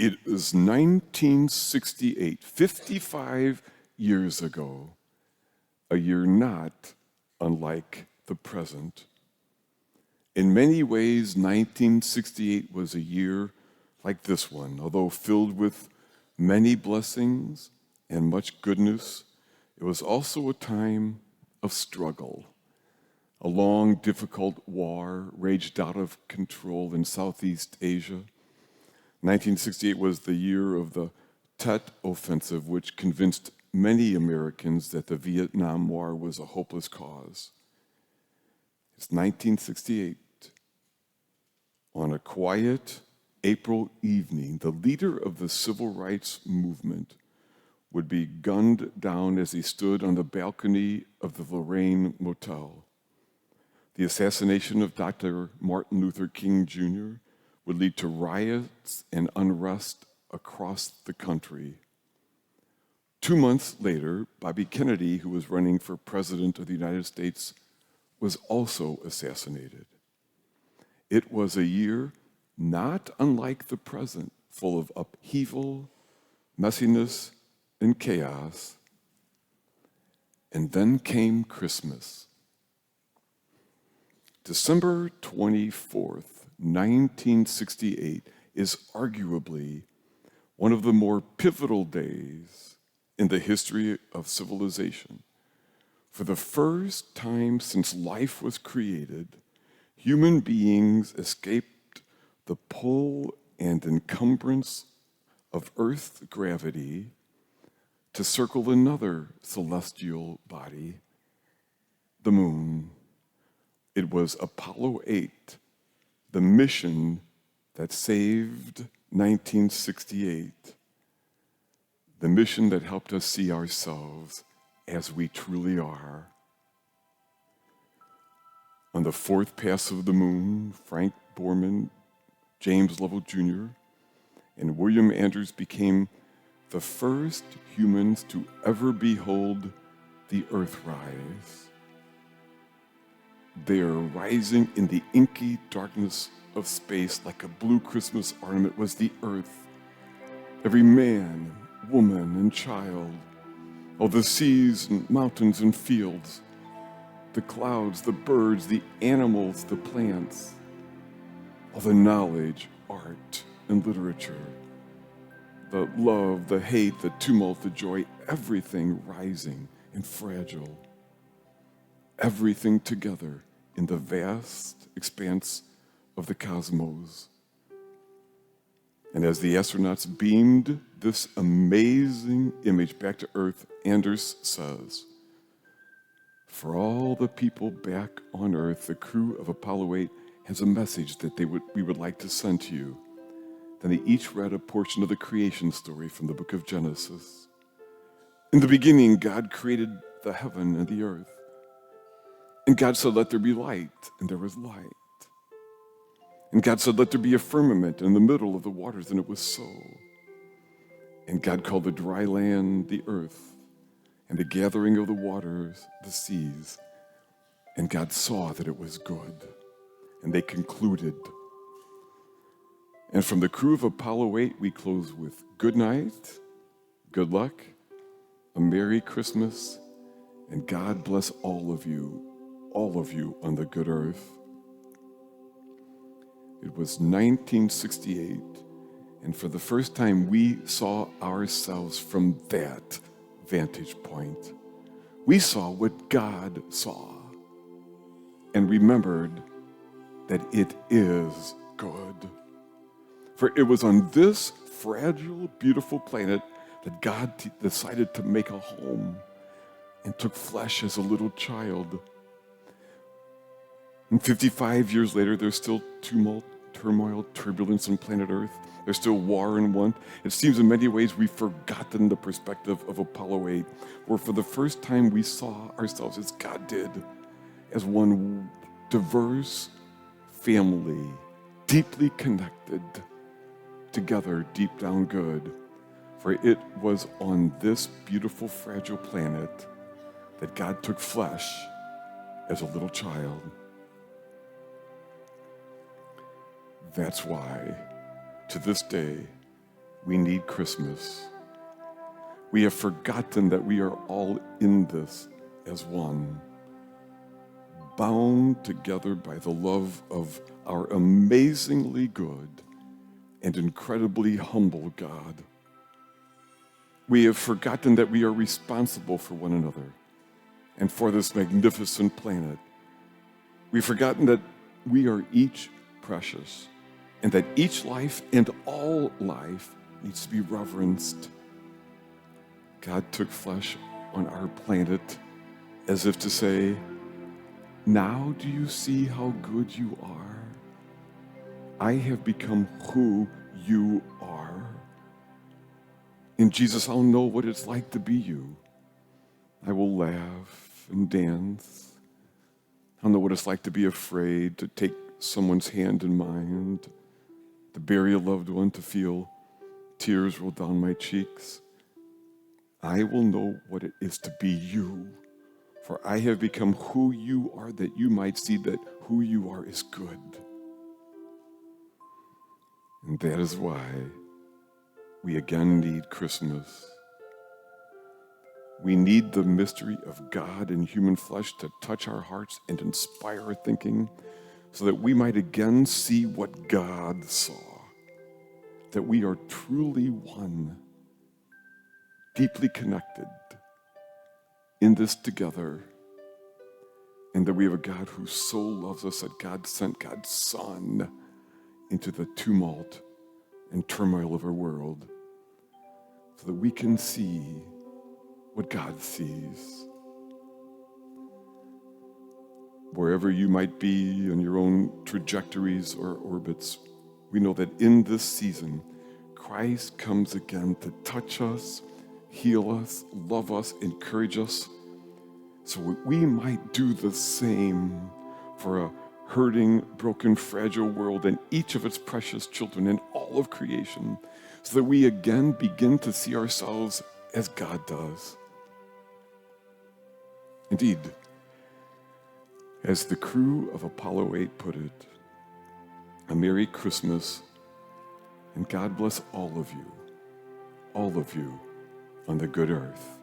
It was 1968, 55 years ago, a year not unlike the present. In many ways, 1968 was a year like this one, although filled with many blessings and much goodness. It was also a time of struggle. A long, difficult war raged out of control in Southeast Asia. 1968 was the year of the Tet Offensive, which convinced many Americans that the Vietnam War was a hopeless cause. It's 1968. On a quiet April evening, the leader of the civil rights movement would be gunned down as he stood on the balcony of the Lorraine Motel. The assassination of Dr. Martin Luther King Jr. would lead to riots and unrest across the country. 2 months later, Bobby Kennedy, who was running for president of the United States, was also assassinated. It was a year not unlike the present, full of upheaval, messiness, and chaos. And then came Christmas. December 24th, 1968 is arguably one of the more pivotal days in the history of civilization. For the first time since life was created, human beings escaped the pull and encumbrance of Earth's gravity to circle another celestial body, the moon. It was Apollo 8, the mission that saved 1968, the mission that helped us see ourselves as we truly are. On the fourth pass of the moon, Frank Borman, James Lovell Jr., and William Andrews became the first humans to ever behold the Earth rise. They are rising in the inky darkness of space like a blue Christmas ornament was the Earth. Every man, woman, and child, all the seas and mountains and fields, the clouds, the birds, the animals, the plants, all the knowledge, art, and literature, the love, the hate, the tumult, the joy, everything rising and fragile, everything together in the vast expanse of the cosmos. And as the astronauts beamed this amazing image back to Earth, Anders says, "For all the people back on Earth, the crew of Apollo 8 has a message that we would like to send to you." Then they each read a portion of the creation story from the book of Genesis. In the beginning, God created the heaven and the earth. And God said, "Let there be light," and there was light. And God said, "Let there be a firmament in the middle of the waters," and it was so. And God called the dry land the earth, and the gathering of the waters the seas. And God saw that it was good. And they concluded. And from the crew of Apollo 8, we close with good night, good luck, a Merry Christmas, and God bless all of you on the good earth. It was 1968, and for the first time we saw ourselves from that vantage point. We saw what God saw and remembered that it is good. For it was on this fragile, beautiful planet that God decided to make a home and took flesh as a little child. And 55 years later, there's still tumult, turmoil, turbulence on planet Earth. There's still war and want. It seems in many ways we've forgotten the perspective of Apollo 8, where for the first time we saw ourselves as God did, as one diverse family, deeply connected, together, deep down good. For it was on this beautiful, fragile planet that God took flesh as a little child. That's why, to this day, We need Christmas. We have forgotten that we are all in this as one, bound together by the love of our amazingly good and incredibly humble God. We have forgotten that we are responsible for one another and for this magnificent planet. We've forgotten that we are each precious and that each life and all life needs to be reverenced. God took flesh on our planet as if to say, now do you see how good you are? I have become who you are. In Jesus, I'll know what it's like to be you. I will laugh and dance. I'll know what it's like to be afraid, to take someone's hand in mine, to bury a loved one, to feel tears roll down my cheeks. I will know what it is to be you, for I have become who you are, that you might see that who you are is good. And that is why we again need Christmas. We need the mystery of God in human flesh to touch our hearts and inspire our thinking so that we might again see what God saw, that we are truly one, deeply connected in this together, and that we have a God who so loves us that God sent God's Son into the tumult and turmoil of our world so that we can see what God sees. Wherever you might be on your own trajectories or orbits, we know that in this season, Christ comes again to touch us, heal us, love us, encourage us, so we might do the same for a hurting, broken, fragile world and each of its precious children and all of creation, so that we again begin to see ourselves as God does. Indeed, as the crew of Apollo 8 put it, a Merry Christmas, and God bless all of you on the good earth.